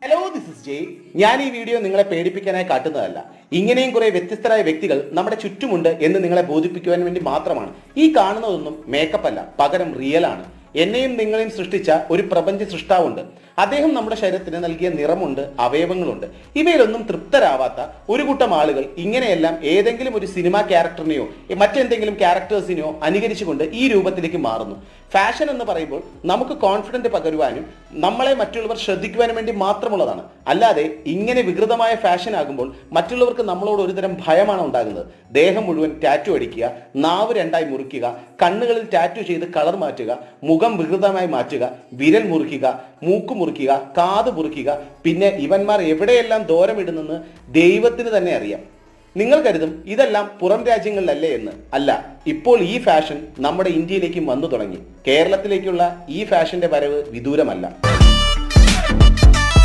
Hello, this is ജയ്. ഞാൻ ഈ video നിങ്ങളെ പേടിപ്പിക്കാനായി കാട്ടുന്നതല്ല. ഇങ്ങനെയും കുറെ വ്യത്യസ്തരായ വ്യക്തികൾ നമ്മുടെ ചുറ്റുമുണ്ട് എന്ന് നിങ്ങളെ ബോധിപ്പിക്കുവാൻ വേണ്ടി മാത്രമാണ്. ഈ കാണുന്നതൊന്നും മേക്കപ്പ് അല്ല, പകരം റിയൽ ആണ്. എന്നെയും നിങ്ങളെയും സൃഷ്ടിച്ച ഒരു പ്രപഞ്ച സൃഷ്ടാവുണ്ട്. അദ്ദേഹം നമ്മുടെ ശരീരത്തിന് നൽകിയ നിറമുണ്ട്, അവയവങ്ങളുണ്ട്. ഇവയിലൊന്നും തൃപ്തരാവാത്ത ഒരു കൂട്ടം ആളുകൾ ഇങ്ങനെയെല്ലാം ഏതെങ്കിലും ഒരു സിനിമാ ക്യാരക്ടറിനെയോ മറ്റെന്തെങ്കിലും ക്യാരക്ടേഴ്സിനെയോ അനുകരിച്ചുകൊണ്ട് ഈ രൂപത്തിലേക്ക് മാറുന്നു. ഫാഷൻ എന്ന് പറയുമ്പോൾ നമുക്ക് കോൺഫിഡന്റ് പകരുവാനും നമ്മളെ മറ്റുള്ളവർ ശ്രദ്ധിക്കുവാനും വേണ്ടി മാത്രമുള്ളതാണ്. അല്ലാതെ ഇങ്ങനെ വികൃതമായ ഫാഷൻ ആകുമ്പോൾ മറ്റുള്ളവർക്ക് നമ്മളോട് ഒരുതരം ഭയമാണ് ഉണ്ടാകുന്നത്. ദേഹം മുഴുവൻ ടാറ്റു അടിക്കുക, നാവ് രണ്ടായി മുറിക്കുക, കണ്ണുകളിൽ ടാറ്റു ചെയ്ത് കളർ മാറ്റുക, മുഖം വികൃതമായി മാറ്റുക, വിരൽ മുറിക്കുക, മൂക്ക് മുറിക്കുക, കാത് മുറിക്കുക. പിന്നെ ഇവന്മാർ എവിടെയെല്ലാം ദൂരമിടുന്നെന്ന് ദൈവത്തിന് തന്നെ അറിയാം. നിങ്ങൾ കരുതും ഇതെല്ലാം പുറം രാജ്യങ്ങളിലല്ലേ എന്ന്. അല്ല, ഇപ്പോൾ ഈ ഫാഷൻ നമ്മുടെ ഇന്ത്യയിലേക്കും വന്നു തുടങ്ങി. കേരളത്തിലേക്കുള്ള ഈ ഫാഷന്റെ വരവ് വിദൂരമല്ല.